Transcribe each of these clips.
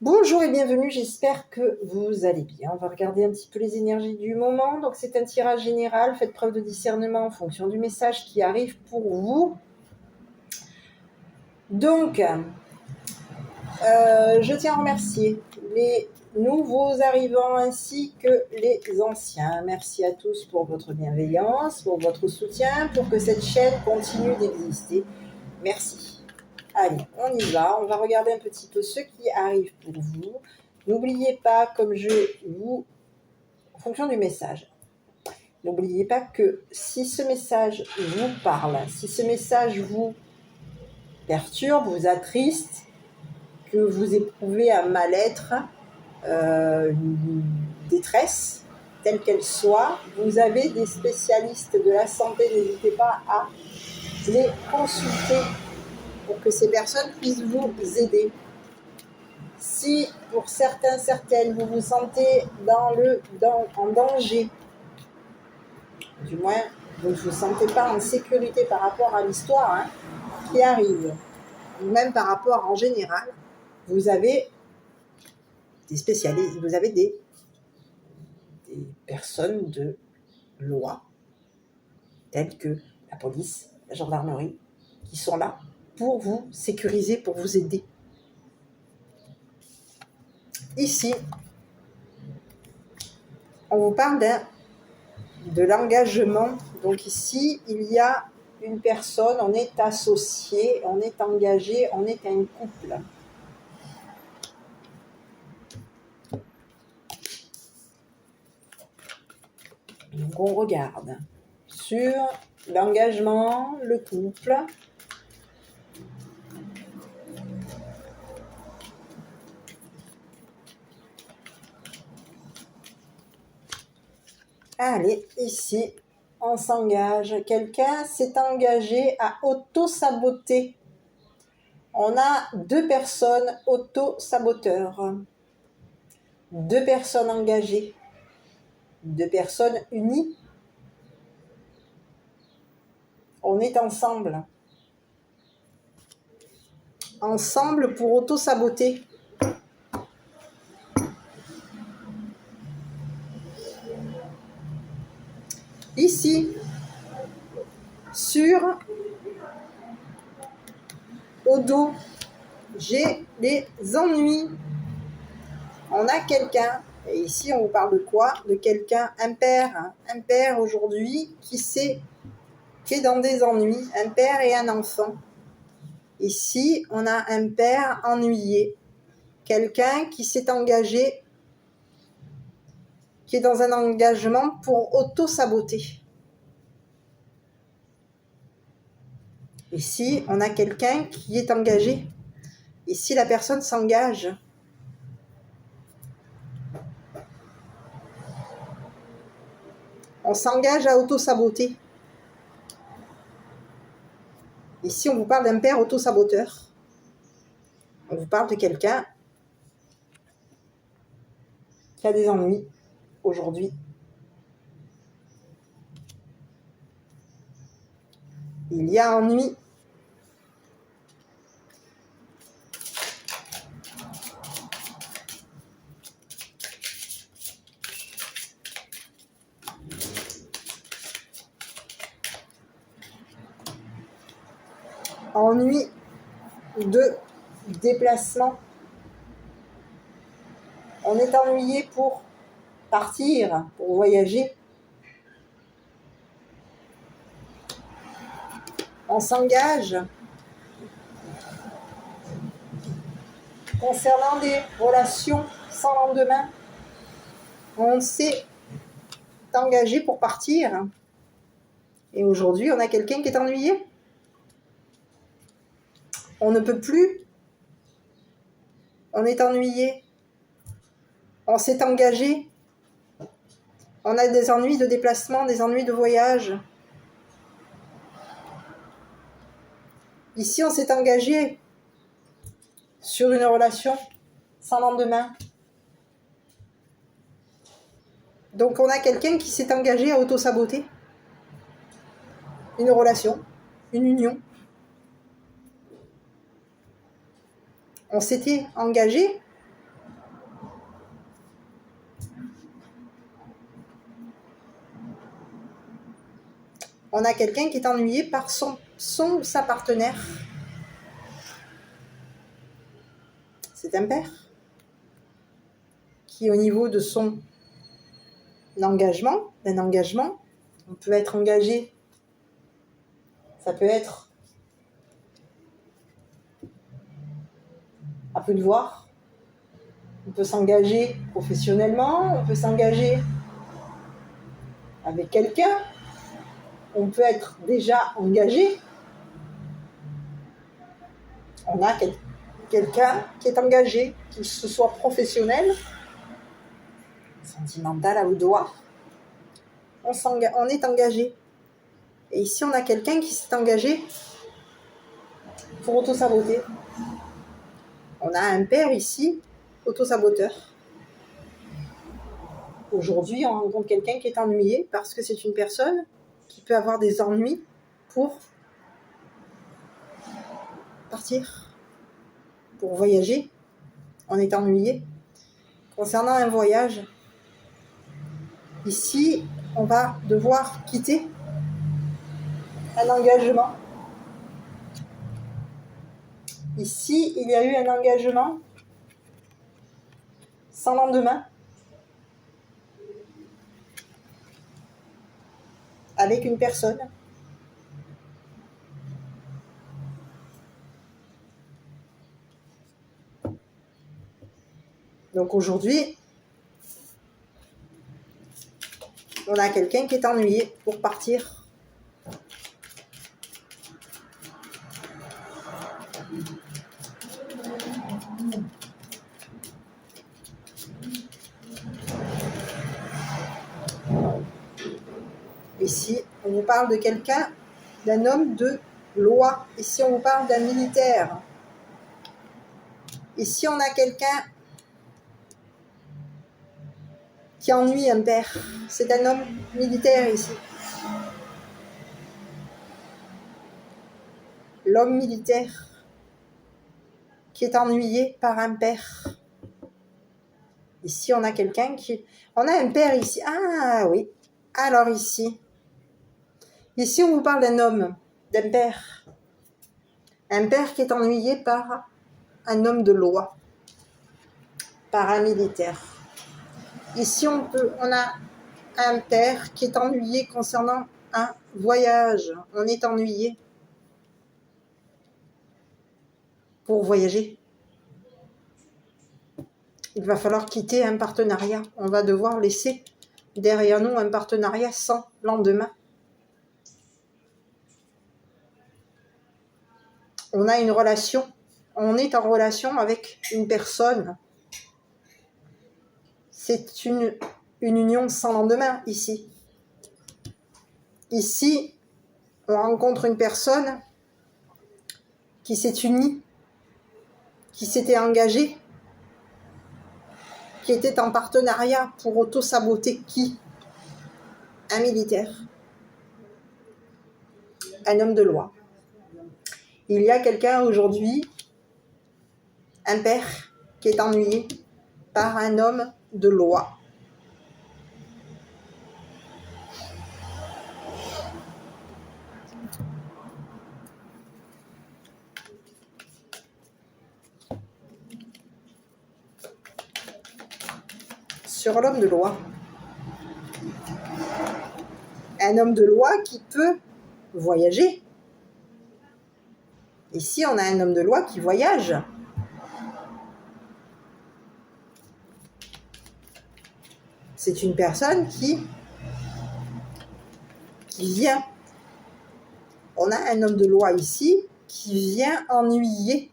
Bonjour et bienvenue, j'espère que vous allez bien. On va regarder un petit peu les énergies du moment. Donc c'est un tirage général, faites preuve de discernement en fonction du message qui arrive pour vous. Donc, je tiens à remercier les nouveaux arrivants ainsi que les anciens. Merci à tous pour votre bienveillance, pour votre soutien, pour que cette chaîne continue d'exister. Merci. Allez, on y va. On va regarder un petit peu ce qui arrive pour vous. N'oubliez pas, comme je vous... En fonction du message, n'oubliez pas que si ce message vous parle, si ce message vous perturbe, vous attriste, que vous éprouvez un mal-être, une détresse, telle qu'elle soit, vous avez des spécialistes de la santé, n'hésitez pas à les consulter pour que ces personnes puissent vous aider. Si pour certains, certaines, vous vous sentez en danger, du moins vous ne vous sentez pas en sécurité par rapport à l'histoire qui arrive, ou même par rapport en général, vous avez des spécialistes, vous avez des personnes de loi, telles que la police, la gendarmerie, qui sont là pour vous sécuriser, pour vous aider. Ici, on vous parle de l'engagement. Donc ici, il y a une personne, on est associé, on est engagé, on est un couple. Donc on regarde sur l'engagement, le couple. Allez, ici, on s'engage. Quelqu'un s'est engagé à auto-saboter. On a 2 personnes auto-saboteurs, 2 personnes engagées, 2 personnes unies. On est ensemble. Ensemble pour auto-saboter. Ici, au dos, j'ai des ennuis. On a quelqu'un, et ici on vous parle de quoi? De quelqu'un, un père aujourd'hui qui est dans des ennuis, un père et un enfant. Ici, on a un père ennuyé, quelqu'un qui s'est engagé, qui est dans un engagement pour auto-saboter. Ici, on a quelqu'un qui est engagé. Ici, la personne s'engage. On s'engage à auto-saboter. Ici, on vous parle d'un père auto-saboteur. On vous parle de quelqu'un qui a des ennuis aujourd'hui. Il y a ennui. Ennui de déplacement. On est ennuyé pour partir, pour voyager. On s'engage concernant des relations sans lendemain. On s'est engagé pour partir. Et aujourd'hui, on a quelqu'un qui est ennuyé. On ne peut plus. On est ennuyé. On s'est engagé. On a des ennuis de déplacement, des ennuis de voyage. Ici, on s'est engagé sur une relation sans lendemain. Donc, on a quelqu'un qui s'est engagé à auto-saboter une relation, une union. On s'était engagé on a quelqu'un qui est ennuyé par son ou sa partenaire. C'est un père qui, au niveau de son engagement, d'un engagement, on peut être engagé, ça peut être à peu de voir, on peut s'engager professionnellement, on peut s'engager avec quelqu'un, on peut être déjà engagé, on a quelqu'un qui est engagé, qu'il se soit professionnel, sentimental à haute voix, on est engagé. Et ici, on a quelqu'un qui s'est engagé pour auto-saboter. On a un père ici, auto-saboteur. Aujourd'hui, on rencontre quelqu'un qui est ennuyé parce que c'est une personne qui peut avoir des ennuis pour partir, pour voyager. On est ennuyé. Concernant un voyage, ici, on va devoir quitter un engagement. Ici, il y a eu un engagement sans lendemain avec une personne. Donc aujourd'hui, on a quelqu'un qui est ennuyé pour partir. Ici, on vous parle de quelqu'un, d'un homme de loi. Ici, on vous parle d'un militaire. Ici, on a quelqu'un qui ennuie un père. C'est un homme militaire ici. L'homme militaire qui est ennuyé par un père. Ici, on a quelqu'un qui... On a un père ici. Ah oui. Alors ici. Ici, on vous parle d'un homme, d'un père. Un père qui est ennuyé par un homme de loi. Par un militaire. Ici, on a un père qui est ennuyé concernant un voyage. On est ennuyé pour voyager. Il va falloir quitter un partenariat. On va devoir laisser derrière nous un partenariat sans lendemain. On a une relation. On est en relation avec une personne. C'est une union sans lendemain ici. Ici, on rencontre une personne qui s'est unie, qui s'était engagée, qui était en partenariat pour auto-saboter qui? Un militaire. Un homme de loi. Il y a quelqu'un aujourd'hui, un père, qui est ennuyé par un homme de loi. Sur l'homme de loi. Un homme de loi qui peut voyager. Ici, on a un homme de loi qui voyage. C'est une personne qui vient. On a un homme de loi ici qui vient ennuyer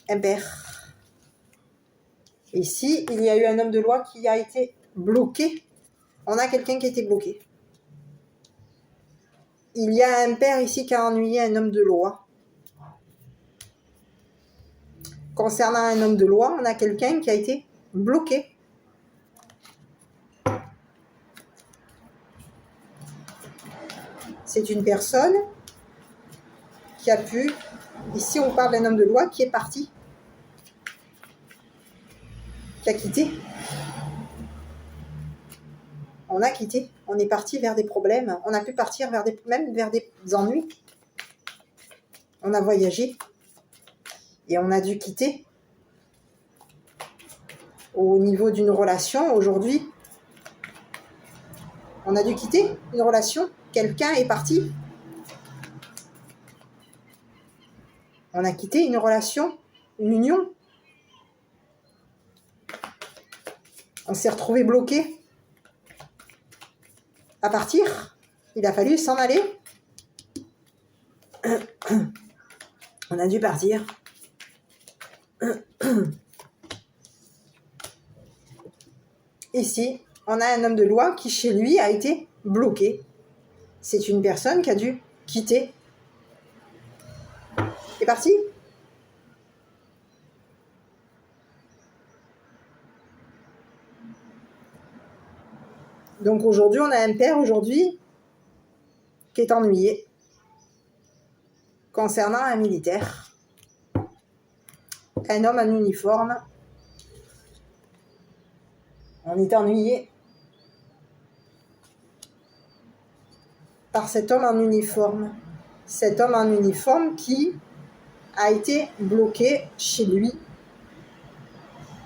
un père. Ici, il y a eu un homme de loi qui a été bloqué. On a quelqu'un qui a été bloqué. Il y a un père ici qui a ennuyé un homme de loi. Concernant un homme de loi, on a quelqu'un qui a été bloqué. C'est une personne qui a pu... Ici, on parle d'un homme de loi qui est parti, qui a quitté. On a quitté, on est parti vers des problèmes, on a pu partir même vers des ennuis. On a voyagé et on a dû quitter. Au niveau d'une relation, aujourd'hui, on a dû quitter une relation. Quelqu'un est parti. On a quitté une relation, une union. On s'est retrouvé bloqué. À partir, il a fallu s'en aller. On a dû partir. Ici, on a un homme de loi qui, chez lui, a été bloqué. C'est une personne qui a dû quitter. C'est parti. Donc aujourd'hui, on a un père aujourd'hui qui est ennuyé concernant un militaire, un homme en uniforme. On est ennuyé par cet homme en uniforme. Cet homme en uniforme qui a été bloqué chez lui.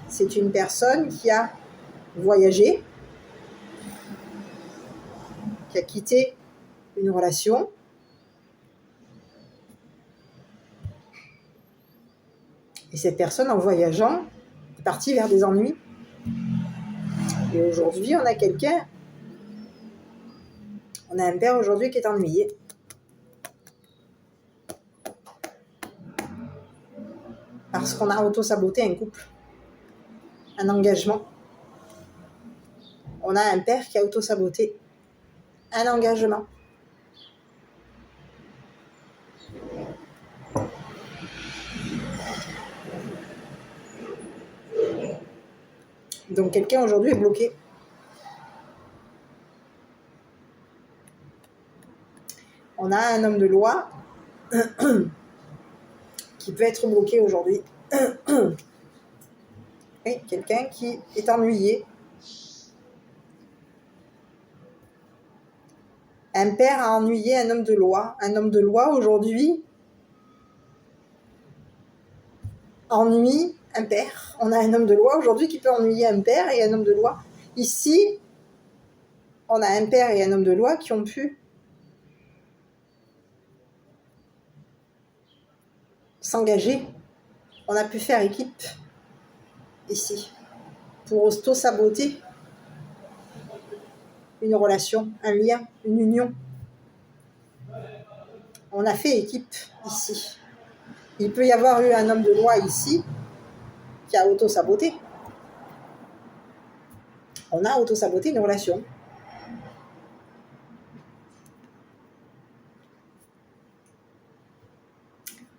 C'est une personne qui a voyagé, qui a quitté une relation. Et cette personne, en voyageant, est partie vers des ennuis. Et aujourd'hui, on a quelqu'un, on a un père aujourd'hui qui est ennuyé. Parce qu'on a auto-saboté un couple, un engagement. On a un père qui a auto-saboté un engagement. Donc quelqu'un aujourd'hui est bloqué. On a un homme de loi qui peut être bloqué aujourd'hui. Et quelqu'un qui est ennuyé. Un père a ennuyé un homme de loi. Un homme de loi aujourd'hui ennuie un père. On a un homme de loi aujourd'hui qui peut ennuyer un père et un homme de loi. Ici, on a un père et un homme de loi qui ont pu s'engager. On a pu faire équipe ici pour auto-saboter une relation, un lien, une union. On a fait équipe ici. Il peut y avoir eu un homme de loi ici qui a auto-saboté. On a auto-saboté une relation.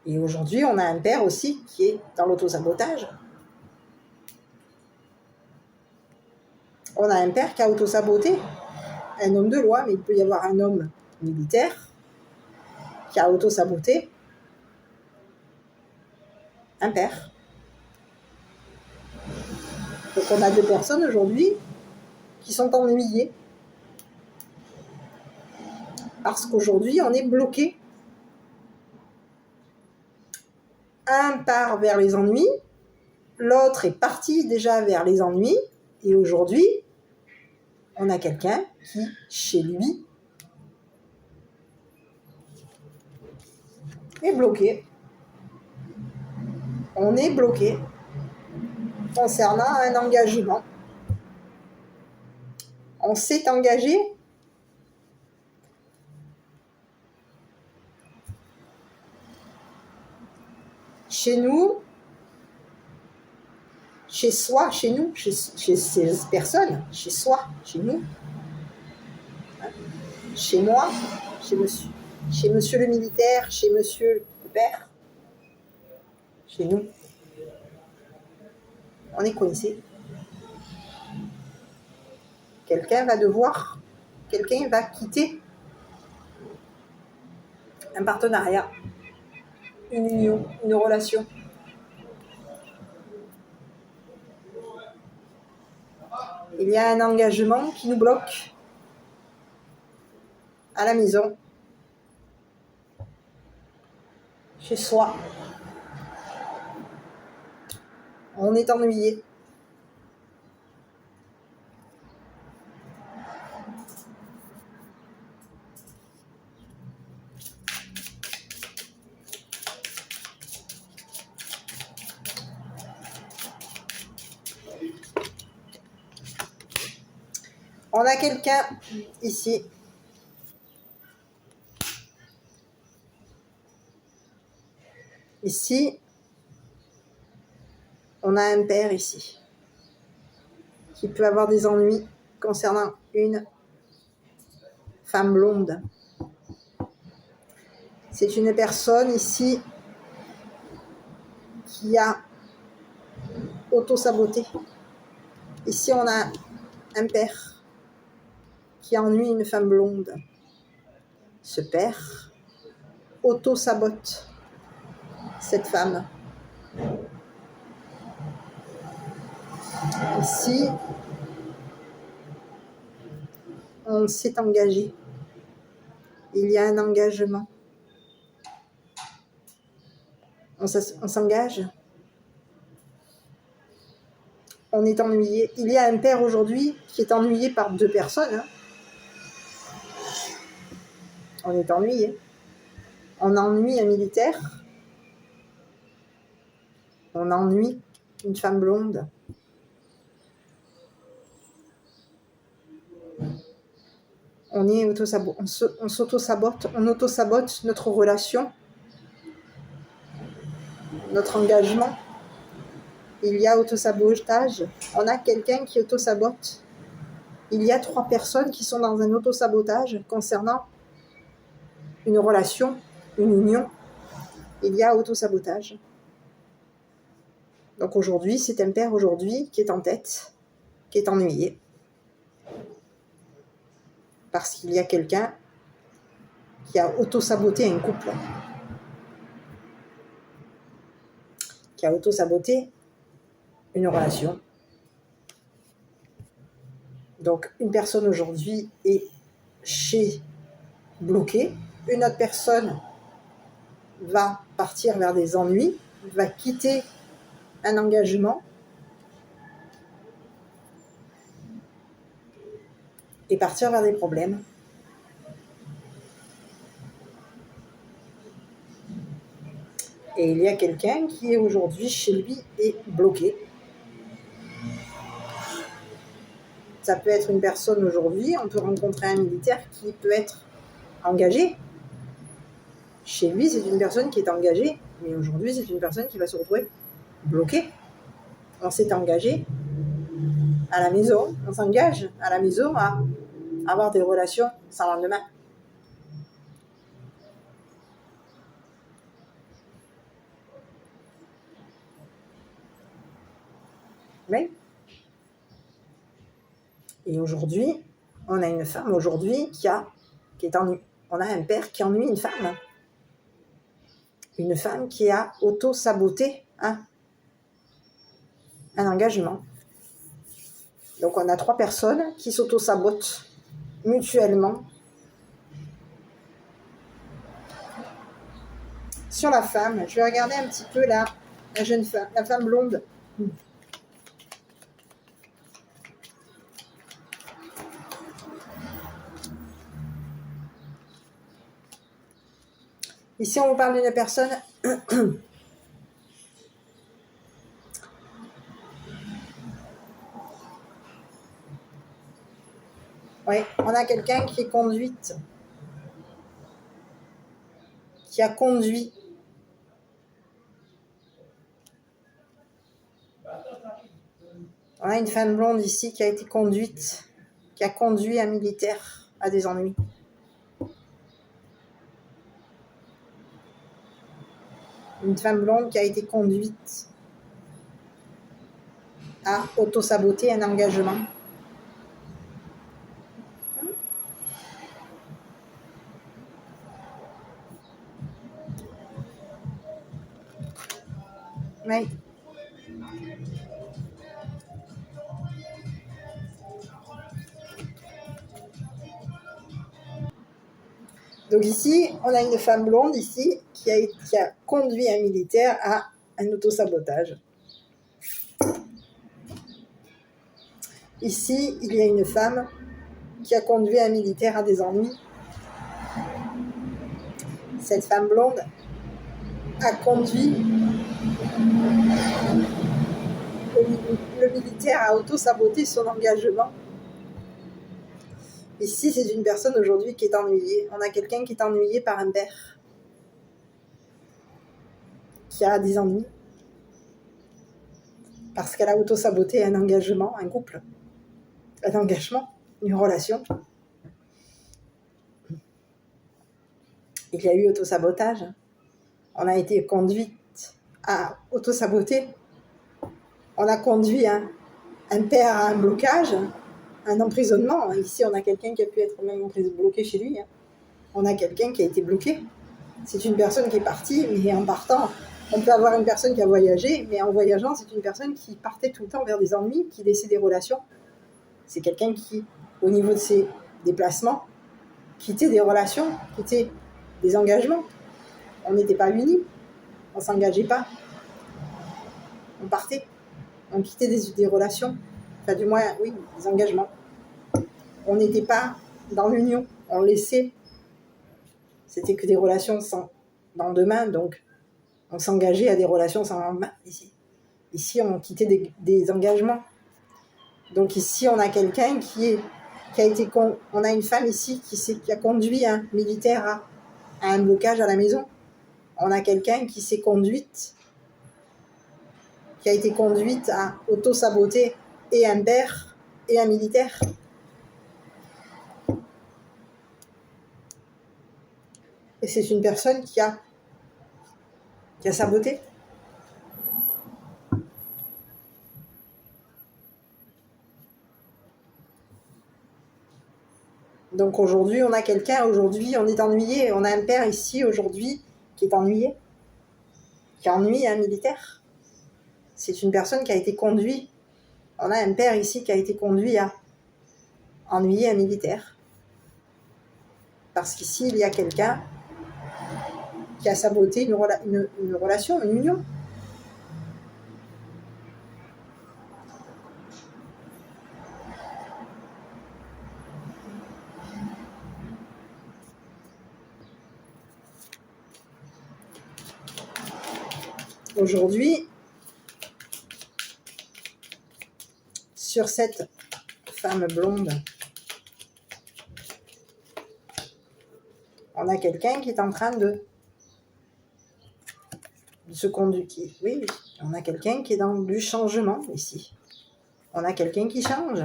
Et aujourd'hui, on a un père aussi qui est dans l'auto-sabotage. On a un père qui a auto-saboté un homme de loi, mais il peut y avoir un homme militaire qui a auto-saboté un père. Donc on a deux personnes aujourd'hui qui sont ennuyées parce qu'aujourd'hui on est bloqué. Un part vers les ennuis, l'autre est parti déjà vers les ennuis, et aujourd'hui on a quelqu'un qui, chez lui, est bloqué. On est bloqué concernant un engagement. On s'est engagé chez nous, chez soi, chez nous, chez ces personnes, chez soi, chez nous, chez moi, chez monsieur le militaire, chez monsieur le père, chez nous. On est coincé. Quelqu'un va quitter un partenariat, une union, une relation. Il y a un engagement qui nous bloque. à la maison, chez soi. On est ennuyé. On a quelqu'un ici. Ici, on a un père ici qui peut avoir des ennuis concernant une femme blonde. C'est une personne ici qui a auto-saboté. Ici, on a un père qui ennuie une femme blonde. Ce père auto-sabote cette femme. Ici, on s'est engagé. Il y a un engagement. On s'engage. On est ennuyé. Il y a un père aujourd'hui qui est ennuyé par 2 personnes. On est ennuyé. On ennuie un militaire. On ennuie une femme blonde. On s'auto-sabote, on auto-sabote notre relation, notre engagement. Il y a auto-sabotage. On a quelqu'un qui auto-sabote. Il y a 3 personnes qui sont dans un auto-sabotage concernant une relation, une union. Il y a auto-sabotage. Donc aujourd'hui, c'est un père aujourd'hui qui est en tête, qui est ennuyé. Parce qu'il y a quelqu'un qui a auto-saboté un couple. Qui a auto-saboté une relation. Donc, une personne aujourd'hui est bloquée. Une autre personne va partir vers des ennuis, va quitter un engagement et partir vers des problèmes. Et il y a quelqu'un qui est aujourd'hui chez lui et bloqué. Ça peut être une personne aujourd'hui, on peut rencontrer un militaire qui peut être engagé. Chez lui, c'est une personne qui est engagée, mais aujourd'hui, c'est une personne qui va se retrouver bloquée. On s'est engagé à la maison, on s'engage à la maison à avoir des relations sans lendemain. Oui. Et aujourd'hui, on a une femme aujourd'hui qui est ennuyée. On a un père qui ennuie une femme. Une femme qui a auto-saboté un engagement. Donc on a 3 personnes qui s'auto-sabotent mutuellement. Sur la femme, je vais regarder un petit peu la jeune femme, la femme blonde. Ici, on vous parle d'une personne oui, on a quelqu'un qui est conduite, qui a conduit. On a une femme blonde ici qui a été conduite, qui a conduit un militaire à des ennuis. Une femme blonde qui a été conduite à auto-saboter un engagement. Oui. Donc ici, on a une femme blonde ici qui a conduit un militaire à un autosabotage. Ici, il y a une femme qui a conduit un militaire à des ennuis. Cette femme blonde a conduit le militaire à auto-saboter son engagement. Ici, c'est une personne aujourd'hui qui est ennuyée. On a quelqu'un qui est ennuyé par un père, qui a des ennuis, parce qu'elle a auto-saboté un engagement, un couple, un engagement, une relation. Il y a eu auto-sabotage. On a été conduite à auto-saboter. On a conduit un père à un blocage, un emprisonnement. Ici, on a quelqu'un qui a pu être même bloqué chez lui. On a quelqu'un qui a été bloqué. C'est une personne qui est partie, mais en partant, on peut avoir une personne qui a voyagé, mais en voyageant, c'est une personne qui partait tout le temps vers des ennuis, qui laissait des relations. C'est quelqu'un qui, au niveau de ses déplacements, quittait des relations, quittait des engagements. On n'était pas unis, on ne s'engageait pas. On partait, on quittait des relations, enfin du moins, oui, des engagements. On n'était pas dans l'union, on laissait. C'était que des relations sans lendemain, donc on s'engageait à des relations sans lendemain. Ici on quittait des engagements. Donc ici, on a quelqu'un qui a été... On a une femme ici qui a conduit un militaire à un blocage à la maison. On a quelqu'un qui s'est conduite, qui a été conduite à auto-saboter et un père et un militaire. Et c'est une personne qui a saboté. Donc aujourd'hui, on a quelqu'un, aujourd'hui, on est ennuyé. On a un père ici, aujourd'hui, qui est ennuyé, qui ennuie un militaire. C'est une personne qui a été conduite. On a un père ici qui a été conduit à ennuyer un militaire. Parce qu'ici, il y a quelqu'un qui a saboté une relation, une union. Aujourd'hui, sur cette femme blonde, on a quelqu'un qui est en train de se conduire. Oui, on a quelqu'un qui est dans du changement ici. On a quelqu'un qui change.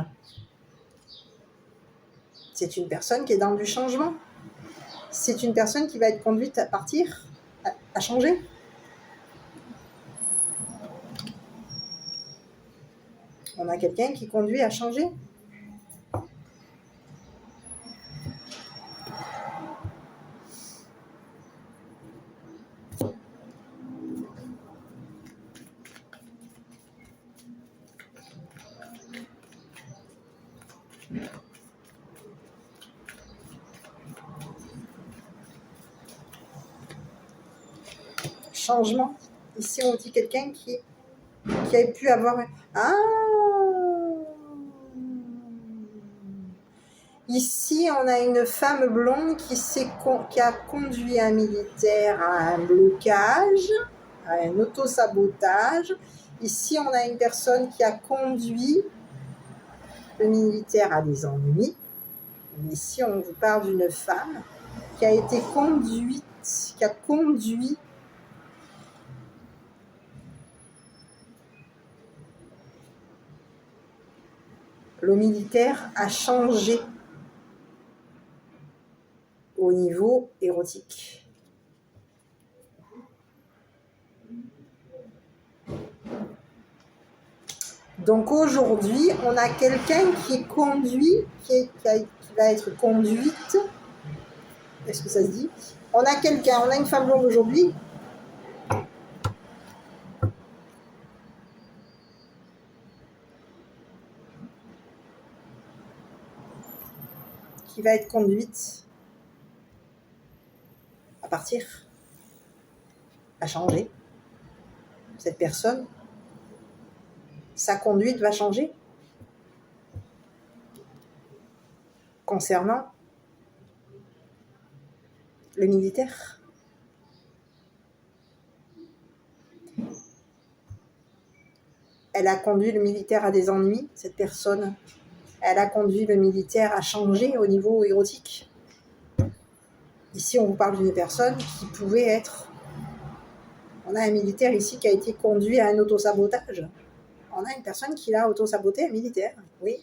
C'est une personne qui est dans du changement. C'est une personne qui va être conduite à partir, à changer. On a quelqu'un qui conduit à changer. Changement. Ici, on dit quelqu'un qui a pu avoir... Ah! Ici, on a une femme blonde qui a conduit un militaire à un blocage, à un autosabotage. Ici, on a une personne qui a conduit le militaire à des ennuis. Ici, on vous parle d'une femme qui a été conduite, qui a conduit le militaire à changer au niveau érotique. Donc aujourd'hui, on a quelqu'un qui est conduit, qui va être conduite. Est-ce que ça se dit? On a une femme blonde aujourd'hui qui va être conduite partir, va changer. Cette personne, sa conduite va changer. Concernant le militaire. Elle a conduit le militaire à des ennuis, cette personne. Elle a conduit le militaire à changer au niveau érotique. Ici, on vous parle d'une personne qui pouvait être... On a un militaire ici qui a été conduit à un autosabotage. On a une personne qui l'a autosaboté, un militaire, oui.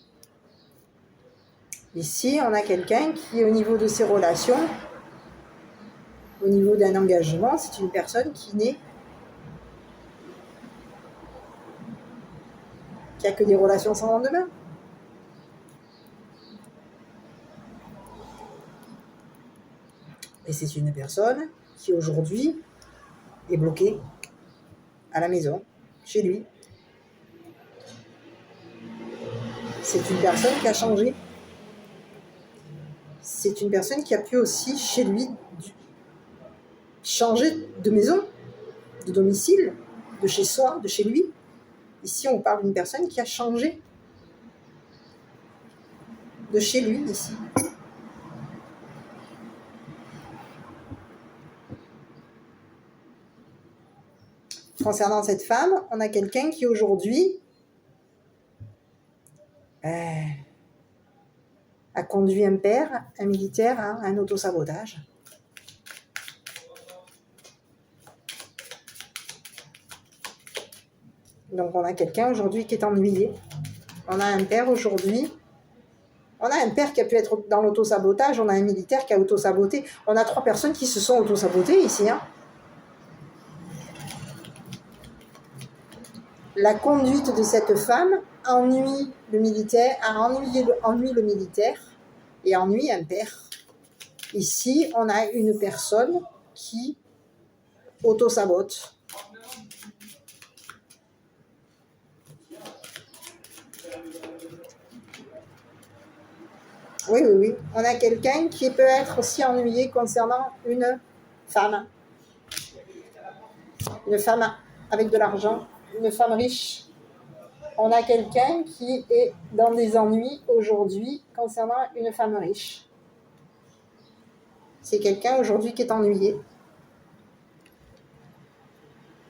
Ici, on a quelqu'un qui, au niveau de ses relations, au niveau d'un engagement, c'est une personne qui a que des relations sans lendemain. Et c'est une personne qui, aujourd'hui, est bloquée à la maison, chez lui. C'est une personne qui a changé. C'est une personne qui a pu aussi, chez lui, changer de maison, de domicile, de chez soi, de chez lui. Ici, on parle d'une personne qui a changé de chez lui, ici. Concernant cette femme, on a quelqu'un qui, aujourd'hui, a conduit un père, un militaire, à un autosabotage. Donc, on a quelqu'un aujourd'hui qui est ennuyé. On a un père aujourd'hui. On a un père qui a pu être dans l'autosabotage. On a un militaire qui a autosaboté. On a 3 personnes qui se sont autosabotées ici. Hein. La conduite de cette femme ennuie le militaire, ennuie le militaire et ennuie un père. Ici, on a une personne qui autosabote. Oui. On a quelqu'un qui peut être aussi ennuyé concernant une femme. Une femme avec de l'argent, une femme riche. On a quelqu'un qui est dans des ennuis aujourd'hui concernant une femme riche. C'est quelqu'un aujourd'hui qui est ennuyé.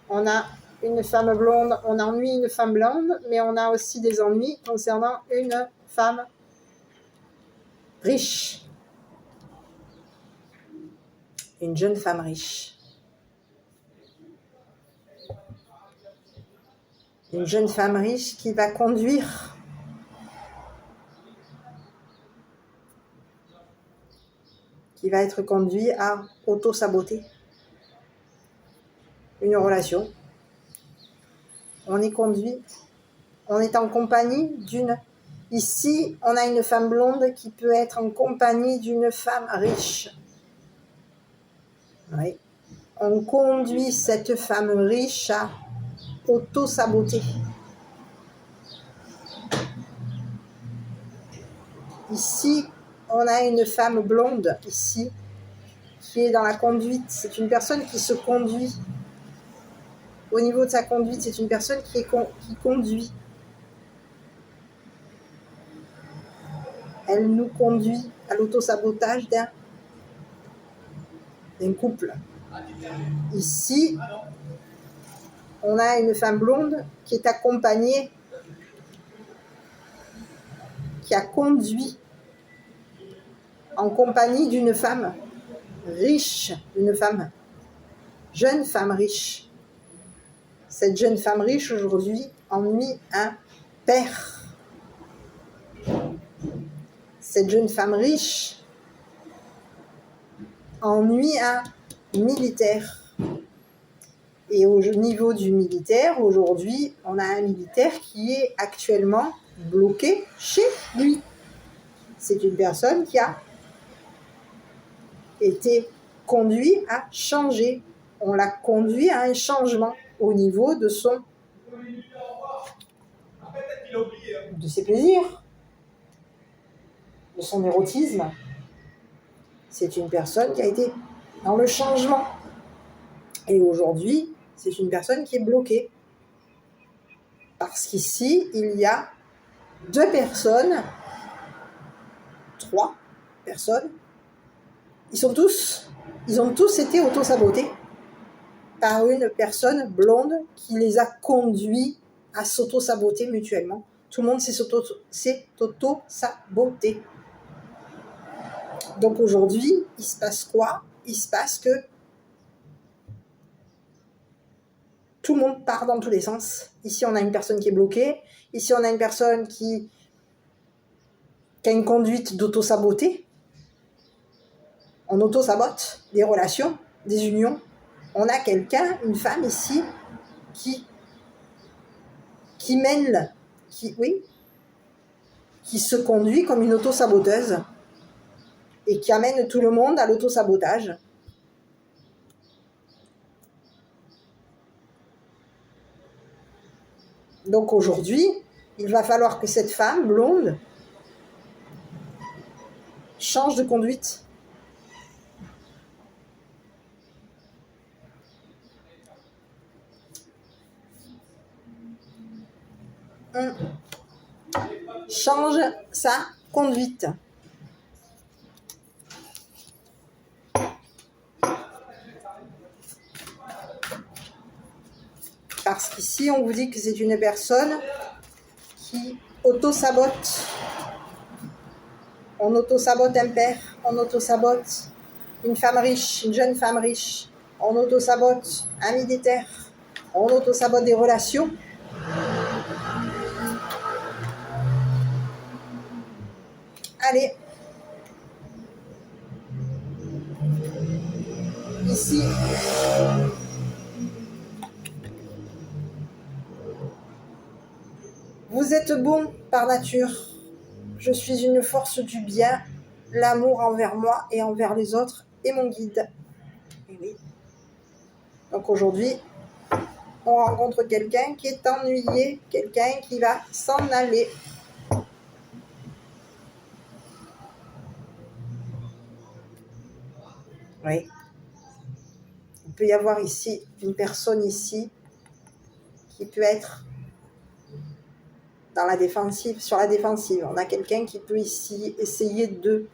On a une femme blonde, on ennuie une femme blonde, mais on a aussi des ennuis concernant une femme riche. Une jeune femme riche. Une jeune femme riche qui va conduire qui va être conduit à auto-saboter une relation. On est conduit, on est en compagnie d'une... Ici, on a une femme blonde qui peut être en compagnie d'une femme riche. Oui. On conduit cette femme riche à auto-saboter. Ici, on a une femme blonde, ici, qui est dans la conduite. C'est une personne qui se conduit. Au niveau de sa conduite, c'est une personne qui conduit. Elle nous conduit à l'auto-sabotage d'un couple. Ici, on a une femme blonde qui est accompagnée, qui a conduit en compagnie d'une femme riche, une femme, jeune femme riche. Cette jeune femme riche aujourd'hui ennuie un père. Cette jeune femme riche ennuie un militaire. Et au niveau du militaire, aujourd'hui, on a un militaire qui est actuellement bloqué chez lui. C'est une personne qui a été conduite à changer. On l'a conduit à un changement au niveau de ses plaisirs, de son érotisme. C'est une personne qui a été dans le changement. Et aujourd'hui, c'est une personne qui est bloquée. Parce qu'ici, il y a 2 personnes, 3 personnes, ils ont tous été auto-sabotés par une personne blonde qui les a conduits à s'auto-saboter mutuellement. Tout le monde s'est auto-saboté. Donc aujourd'hui, il se passe quoi? Il se passe que tout le monde part dans tous les sens. Ici, on a une personne qui est bloquée. Ici, on a une personne qui a une conduite d'auto-saboter. On auto-sabote des relations, des unions. On a quelqu'un, une femme ici, qui mène, qui se conduit comme une auto-saboteuse et qui amène tout le monde à l'auto-sabotage. Donc aujourd'hui, il va falloir que cette femme blonde change de conduite. Change sa conduite. Parce qu'ici, on vous dit que c'est une personne qui auto-sabote. On auto-sabote un père, on auto-sabote une femme riche, une jeune femme riche. On auto-sabote un militaire, on auto-sabote des relations. Allez. Ici. Vous êtes bon par nature. Je suis une force du bien, l'amour envers moi et envers les autres est mon guide. Et oui. Donc aujourd'hui, on rencontre quelqu'un qui est ennuyé, quelqu'un qui va s'en aller. Oui. Il peut y avoir ici une personne ici qui peut être dans la défensive, sur la défensive. On a quelqu'un qui peut ici essayer de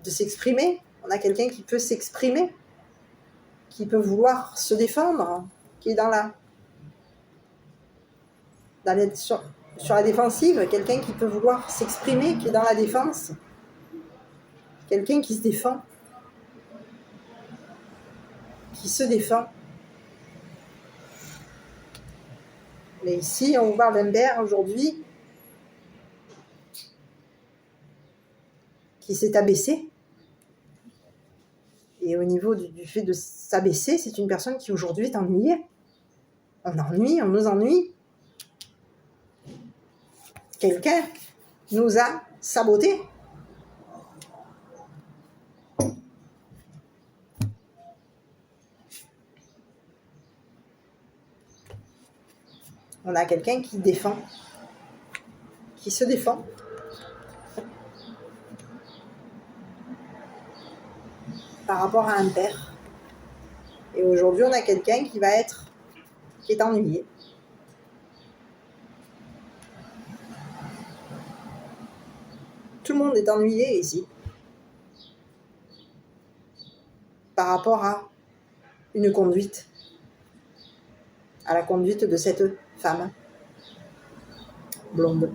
s'exprimer. On a quelqu'un qui peut s'exprimer, qui peut vouloir se défendre, qui est sur la défensive, quelqu'un qui peut vouloir s'exprimer, qui est dans la défense, quelqu'un qui se défend, qui se défend. Mais ici, on vous parle d'un père aujourd'hui qui s'est abaissé. Et au niveau du fait de s'abaisser, c'est une personne qui aujourd'hui est ennuyée. On nous ennuie. Quelqu'un nous a sabotés. On a quelqu'un qui défend, qui se défend. Par rapport à un père. Et aujourd'hui, on a quelqu'un qui est ennuyé. Tout le monde est ennuyé ici. Par rapport à une conduite. À la conduite de cette femme blonde.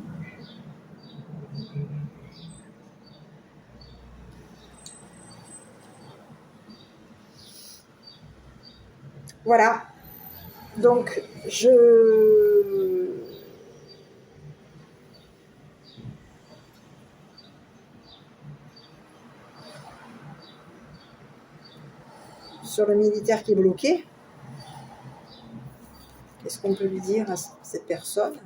Voilà. Donc, sur le militaire qui est bloqué, qu'est-ce qu'on peut lui dire à cette personne?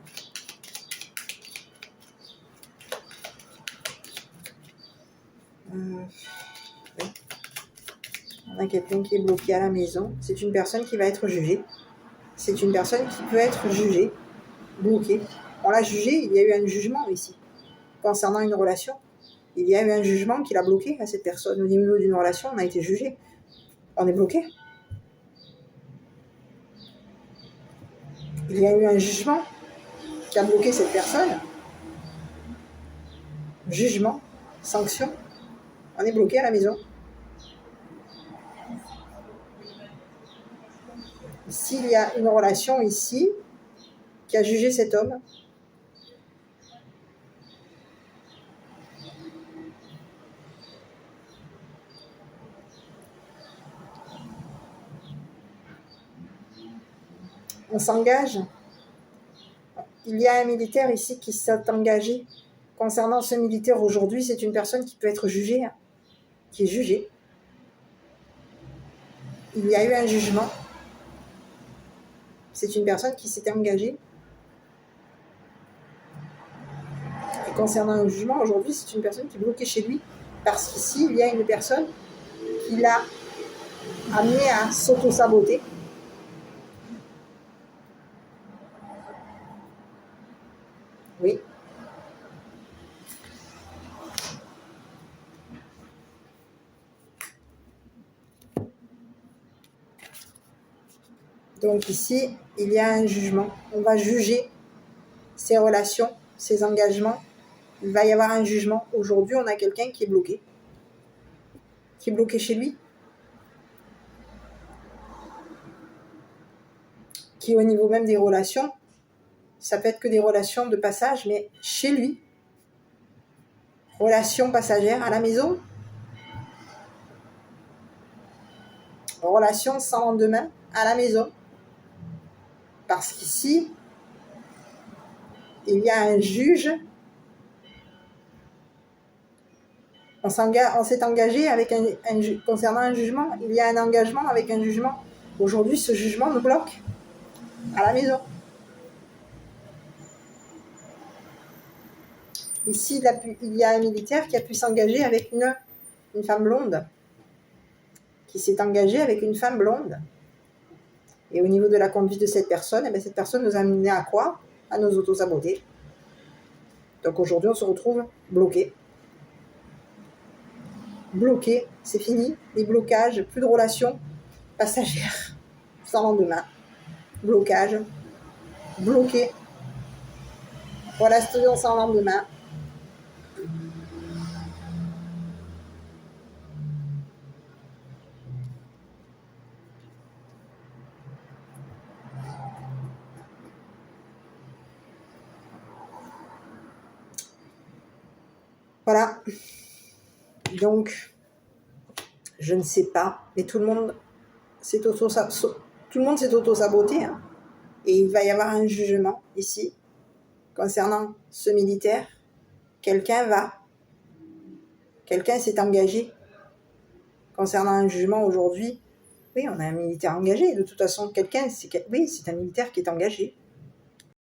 Oui. On a quelqu'un qui est bloqué à la maison. C'est une personne qui va être jugée. C'est une personne qui peut être jugée, bloquée. On l'a jugée, il y a eu un jugement ici. concernant une relation. Il y a eu un jugement qui l'a bloqué à cette personne. Au niveau d'une relation, on a été jugé. On est bloqué. Il y a eu un jugement qui a bloqué cette personne. Jugement, sanction. On est bloqué à la maison. S'il y a une relation ici qui a jugé cet homme, on s'engage. Il y a un militaire ici qui s'est engagé. Concernant ce militaire aujourd'hui, c'est une personne qui peut être jugée, qui est jugée. Il y a eu un jugement. C'est une personne qui s'était engagée. Et concernant un jugement, aujourd'hui, c'est une personne qui est bloquée chez lui. Parce qu'ici, il y a une personne qui l'a amené à s'auto-saboter. Oui. Donc ici, il y a un jugement. On va juger ses relations, ses engagements. Il va y avoir un jugement. Aujourd'hui, on a quelqu'un qui est bloqué. Qui est bloqué chez lui. Qui au niveau même des relations, ça peut être que des relations de passage, mais chez lui, relations passagères à la maison, relations sans lendemain à la maison. Parce qu'ici, il y a un juge. On s'est engagé avec concernant un jugement. Il y a un engagement avec un jugement. Aujourd'hui, ce jugement me bloque à la maison. Ici, il y a un militaire qui a pu s'engager avec une femme blonde. Qui s'est engagé avec une femme blonde. Et au niveau de la conduite de cette personne, cette personne nous a amené à quoi? À nous auto-saboter. Donc aujourd'hui, on se retrouve bloqué. Bloqué, c'est fini. Les blocages, plus de relations passagères, sans lendemain. Blocage, bloqué. Relation sans lendemain. Voilà. Donc, je ne sais pas, mais tout le monde s'est auto-saboté. Hein. Et il va y avoir un jugement ici concernant ce militaire. Quelqu'un s'est engagé concernant un jugement aujourd'hui. Oui, on a un militaire engagé. De toute façon, c'est un militaire qui est engagé.